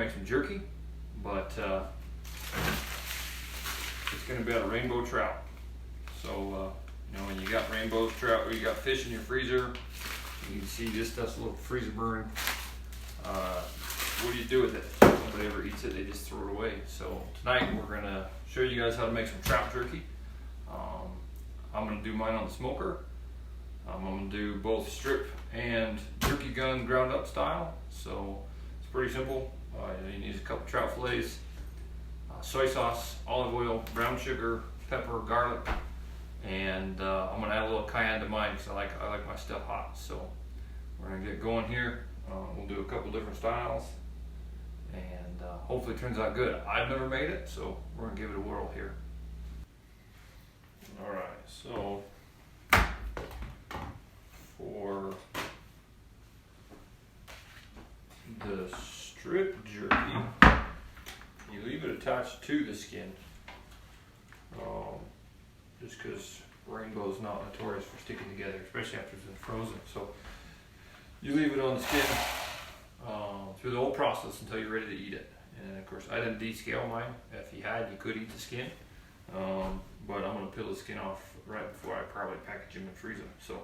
make some jerky, but it's going to be out of rainbow trout. So, you know, when you got rainbow trout or you got fish in your freezer, you can see this stuff's a little freezer burn. What do you do with it? Nobody ever eats it, they just throw it away. So tonight we're going to show you guys how to make some trout jerky. I'm going to do mine on the smoker. I'm going to do both strip and jerky gun ground up style. So it's pretty simple. You need a couple trout fillets, soy sauce, olive oil, brown sugar, pepper, garlic, and I'm going to add a little cayenne to mine because I like my stuff hot. So we're going to get going here. We'll do a couple different styles, and hopefully it turns out good. I've never made it, so we're going to give it a whirl here. Alright, so for the strip jerky, you leave it attached to the skin, just because rainbow is not notorious for sticking together, especially after it's been frozen. So you leave it on the skin through the whole process until you're ready to eat it. And of course, I didn't descale mine. If you had, you could eat the skin. But I'm going to peel the skin off right before I probably package them and freeze them. So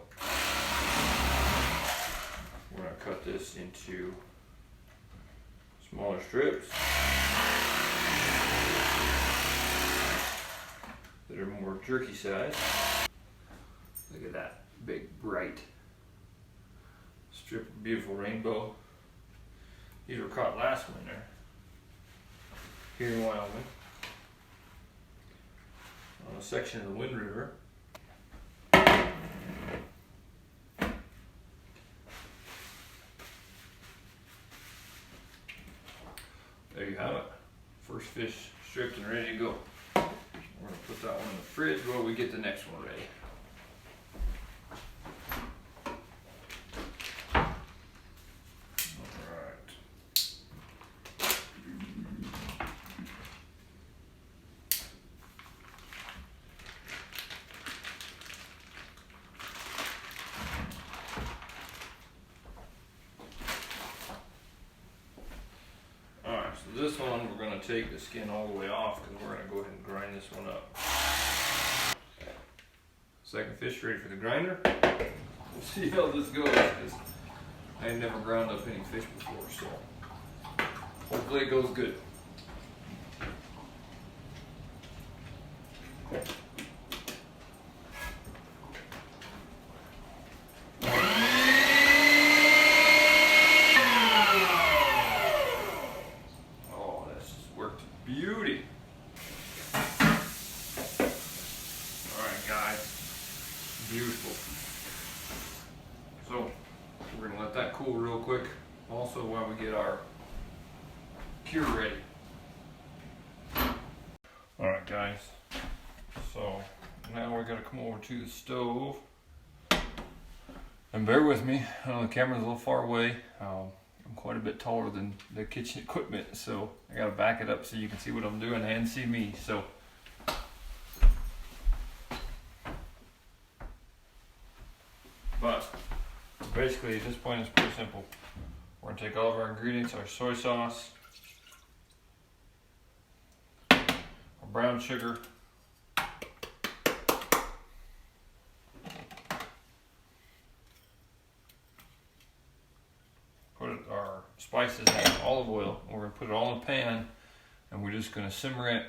we're going to cut this into smaller strips that are more jerky size. Look at that big bright strip of beautiful rainbow. These were caught last winter here in Wyoming on a section of the Wind River. There you have it. First fish stripped and ready to go. We're going to put that one in the fridge while we get the next one ready. So this one, we're going to take the skin all the way off because we're going to go ahead and grind this one up. Second fish ready for the grinder. We'll see how this goes because I ain't never ground up any fish before, so hopefully it goes good. Beauty. Alright guys, beautiful. So we're going to let that cool real quick also while we get our cure ready. Alright guys, so now we're going to come over to the stove, and bear with me, I know the camera's a little far away. I'm quite a bit taller than the kitchen equipment, so I gotta back it up so you can see what I'm doing and see me. So but basically at this point it's pretty simple. We're gonna take all of our ingredients, our soy sauce, our brown sugar, put our spices and olive oil, and we're going to put it all in a pan, and we're just going to simmer it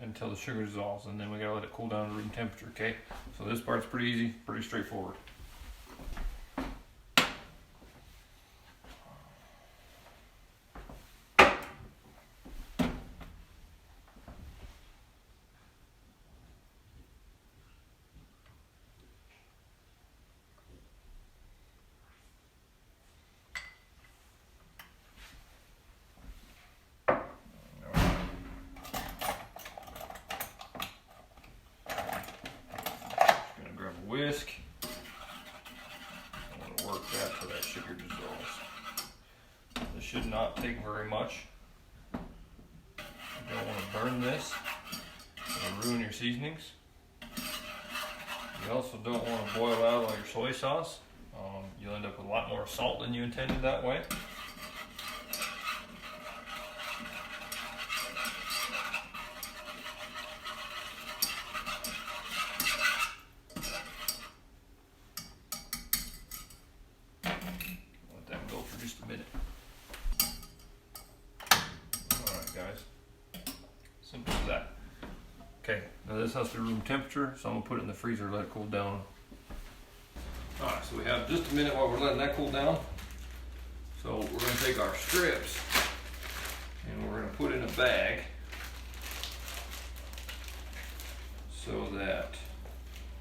until the sugar dissolves, and then we got to let it cool down to room temperature, okay? So this part's pretty easy, pretty straightforward. Whisk. I'm going to work that till that sugar dissolves. This should not take very much. You don't want to burn this. It'll ruin your seasonings. You also don't want to boil out all your soy sauce. You'll end up with a lot more salt than you intended that way. Okay, now this has to be room temperature, so I'm gonna put it in the freezer, let it cool down. Alright, so we have just a minute while we're letting that cool down. So we're gonna take our strips and we're gonna put in a bag so that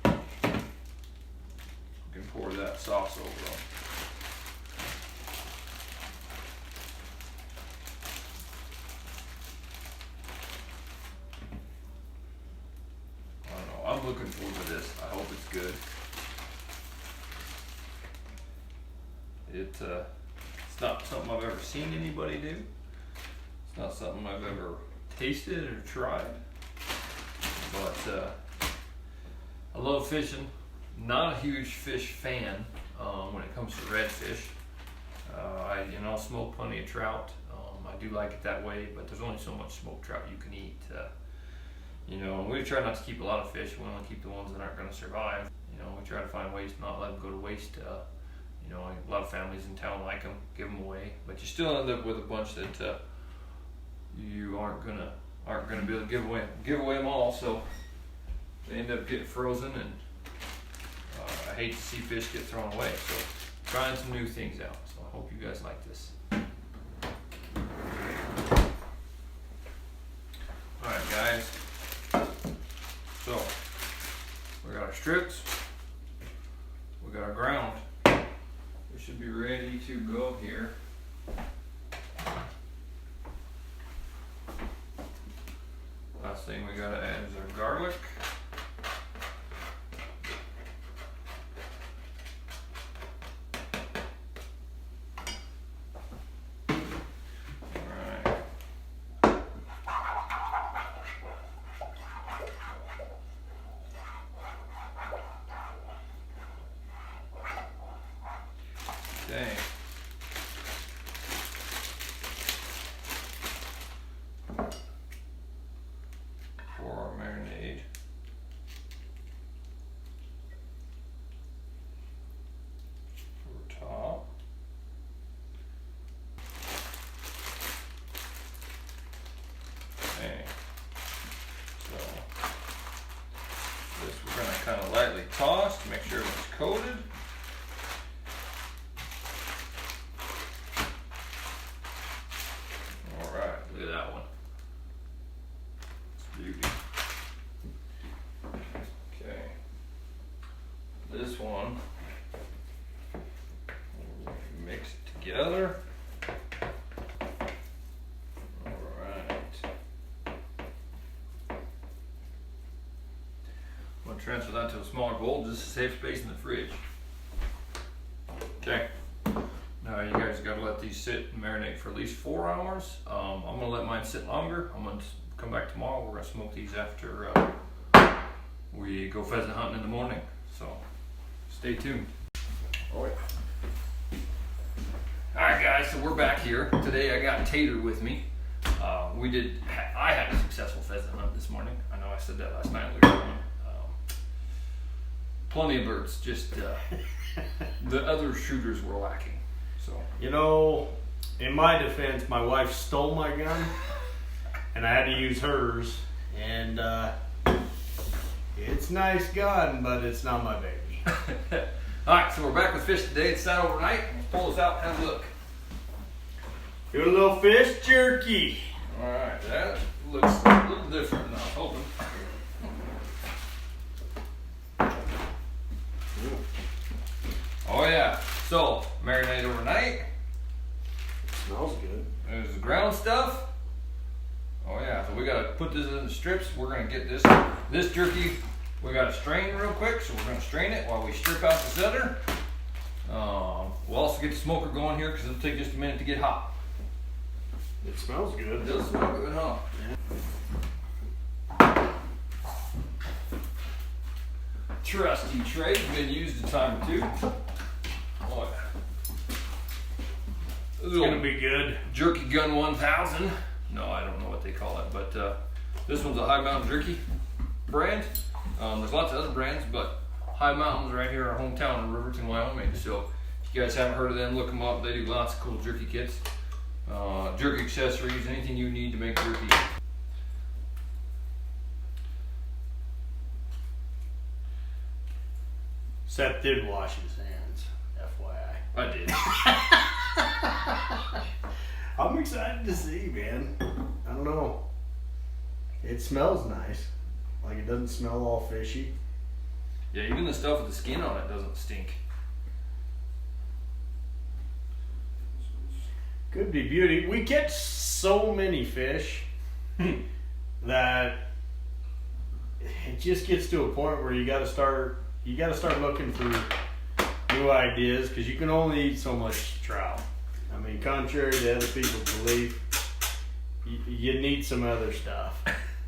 we can pour that sauce over them. I don't know, I'm looking forward to this. I hope it's good. It's not something I've ever seen anybody do. It's not something I've ever tasted or tried. But I love fishing. Not a huge fish fan when it comes to redfish. I smoke plenty of trout. I do like it that way, but there's only so much smoked trout you can eat. And we try not to keep a lot of fish. We only keep the ones that aren't going to survive. We try to find ways to not let them go to waste. A lot of families in town like them, give them away, but you still end up with a bunch that you aren't gonna be able to give away them all. So they end up getting frozen, and I hate to see fish get thrown away. So trying some new things out. So I hope you guys like this. All right, guys. So we got our strips. We got our ground. We should be ready to go here. Last thing we gotta add is our garlic. Alright. Okay. For our marinade. Over top. Okay. So this we're gonna kind of lightly toss to make sure it's coated. Look at that one. It's beauty. Okay. This one, we'll mix it together. Alright. I'm going to transfer that to a smaller bowl, just to save space in the fridge. Okay. Now you guys got to let these sit and marinate for at least 4 hours. I'm going to let mine sit longer. I'm going to come back tomorrow. We're going to smoke these after we go pheasant hunting in the morning. So stay tuned. Oh yeah. Alright guys, so we're back here. Today I got Tater with me. I had a successful pheasant hunt this morning. I know I said that last night we were going. Plenty of birds, just the other shooters were lacking. So, in my defense, my wife stole my gun, and I had to use hers. And it's a nice gun, but it's not my baby. All right, so we're back with fish today. It's sat overnight. Let's pull this out and have a look. Do a little fish jerky. All right, that looks a little different than I was hoping. Oh yeah. So, marinate overnight. Smells good. There's the ground stuff. Oh yeah, so we gotta put this in the strips. We're gonna get this jerky, we gotta strain real quick, so we're gonna strain it while we strip out the center. We'll also get the smoker going here because it'll take just a minute to get hot. It smells good. It does smell good, huh? Yeah. Trusty tray, been used a time or two. Oh, it's gonna be good. Jerky Gun 1000. No, I don't know what they call it, but this one's a High Mountain Jerky brand. There's lots of other brands, but High Mountain's right here in our hometown in Riverton, Wyoming. So if you guys haven't heard of them, look them up. They do lots of cool jerky kits, jerky accessories, anything you need to make jerky. Seth did wash his hands, FYI. I did. I'm excited to see, man. I don't know. It smells nice. Like, it doesn't smell all fishy. Yeah, even the stuff with the skin on it doesn't stink. Could be beauty. We catch so many fish that it just gets to a point where you got to start looking for new ideas, because you can only eat so much trout. I mean, contrary to other people's belief, you need some other stuff.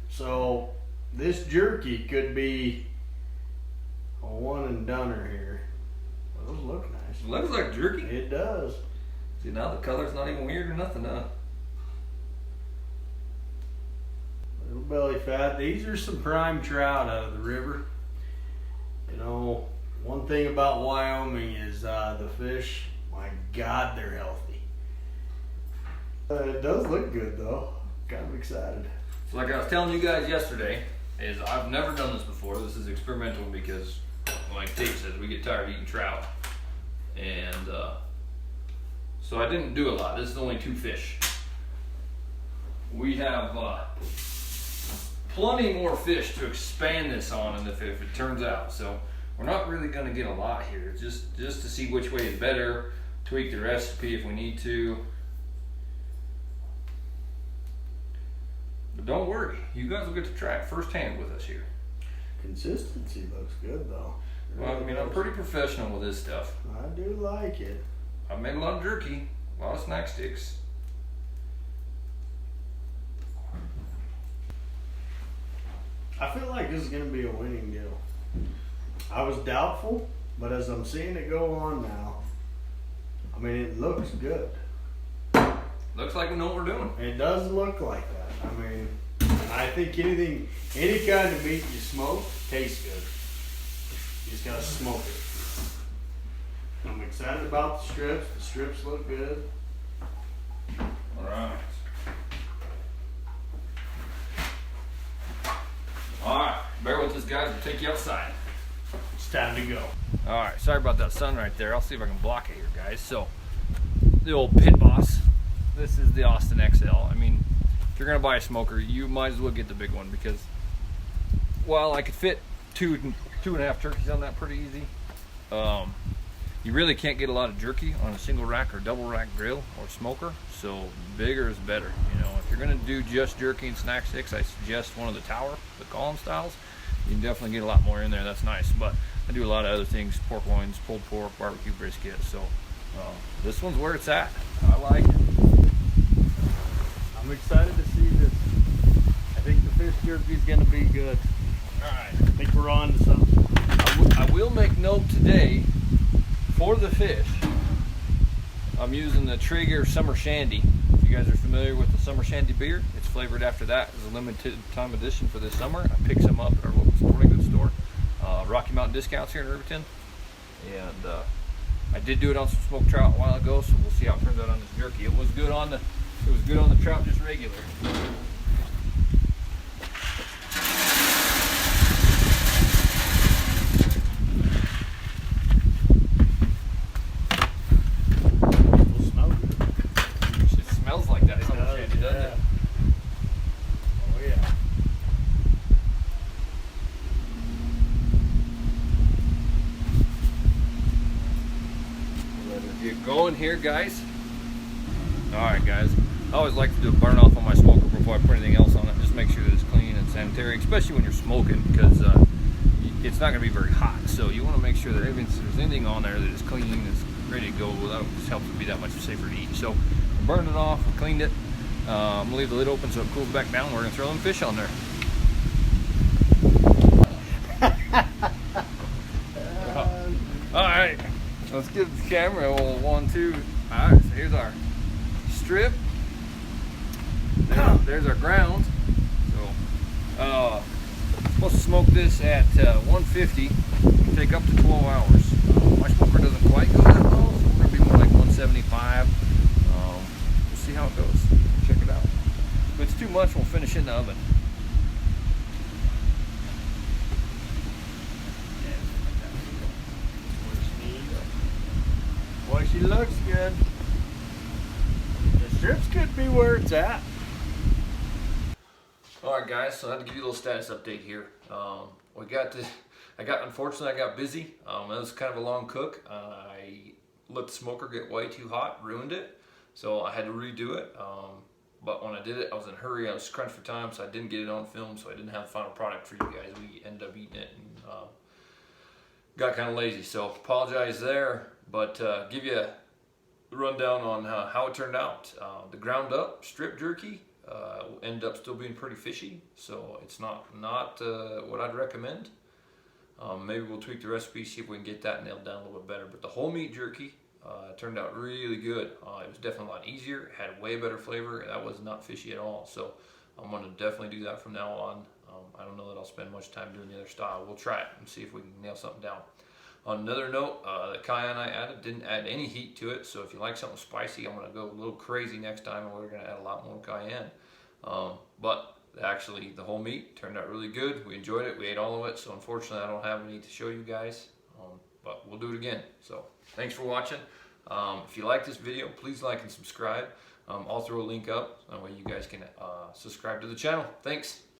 So this jerky could be a one and doneer here. Well, those look nice. It looks like jerky. It does. See, now the color's not even weird or nothing, huh? Little belly fat. These are some prime trout out of the river. You know, one thing about Wyoming is the fish, my God, they're healthy. It does look good though. Kind of excited. So like I was telling you guys yesterday, is I've never done this before. This is experimental because, like Tate says, we get tired of eating trout. And so I didn't do a lot. This is only 2 fish. We have plenty more fish to expand this on, and if it turns out. So we're not really going to get a lot here. Just to see which way is better, tweak the recipe if we need to. But don't worry, you guys will get to try it firsthand with us here. Consistency looks good though. Well, I mean, I'm pretty professional with this stuff. I do like it. I've made a lot of jerky, a lot of snack sticks. I feel like this is going to be a winning deal. I was doubtful, but as I'm seeing it go on now, I mean, it looks good. Looks like we know what we're doing. It does look like that. I mean, I think any kind of meat you smoke tastes good. You just gotta smoke it. I'm excited about the strips. The strips look good. All right. All right, bear with us, guys. We'll take you outside. It's time to go. All right, sorry about that sun right there. I'll see if I can block it here, guys. So, the old Pit Boss. This is the Austin XL. I mean, if you're gonna buy a smoker, you might as well get the big one because, while I could fit two and a half turkeys on that pretty easy, you really can't get a lot of jerky on a single rack or double rack grill or smoker. So bigger is better. You know, if you're gonna do just jerky and snack sticks, I suggest one of the tower, the column styles. You can definitely get a lot more in there. That's nice. But I do a lot of other things: pork loins, pulled pork, barbecue brisket. So this one's where it's at. I like it. I'm excited to see this. I think the fish jerky is gonna be good. All right. I think we're on to something. I will make note today for the fish. I'm using the Traeger Summer Shandy. If you guys are familiar with the Summer Shandy beer, it's flavored after that. It's a limited time edition for this summer. I picked some up at our local sporting goods store, Rocky Mountain Discounts here in Riverton, and I did do it on some smoked trout a while ago, so we'll see how it turns out on this jerky. It was good on the trout, just regular. Going here, guys. All right, guys. I always like to do a burn off on my smoker before I put anything else on it. Just make sure that it's clean and sanitary, especially when you're smoking, because it's not going to be very hot. So you want to make sure that if there's anything on there that is clean and is ready to go, that just helps it be that much safer to eat. So I burned it off, I cleaned it. I'm gonna leave the lid open so it cools back down. We're gonna throw them fish on there. All right. Let's get the camera. Well, 1, 2. All right, so here's our strip. There's our ground. So, supposed to smoke this at 150. Take up to 12 hours. My smoker doesn't quite go that low, so we're gonna be more like 175. We'll see how it goes. Check it out. If it's too much, we'll finish it in the oven. She looks good. The strips could be where it's at. Alright guys, so I had to give you a little status update here. Unfortunately I got busy. It was kind of a long cook. I let the smoker get way too hot, ruined it. So I had to redo it. But when I did it, I was in a hurry. I was crunched for time, so I didn't get it on film, so I didn't have the final product for you guys. We ended up eating it and got kind of lazy. So apologize there, but give you a rundown on how it turned out. The ground up strip jerky ended up still being pretty fishy, so it's not what I'd recommend. Maybe we'll tweak the recipe, see if we can get that nailed down a little bit better. But the whole meat jerky turned out really good. It was definitely a lot easier. It had way better flavor. That was not fishy at all. So I'm going to definitely do that from now on. I don't know that I'll spend much time doing the other style. We'll try it and see if we can nail something down. On another note, the cayenne I added didn't add any heat to it. So if you like something spicy, I'm going to go a little crazy next time, and we're going to add a lot more cayenne. But actually, the whole meat turned out really good. We enjoyed it. We ate all of it. So unfortunately, I don't have any to show you guys. But we'll do it again. So thanks for watching. If you like this video, please like and subscribe. I'll throw a link up. That way you guys can subscribe to the channel. Thanks.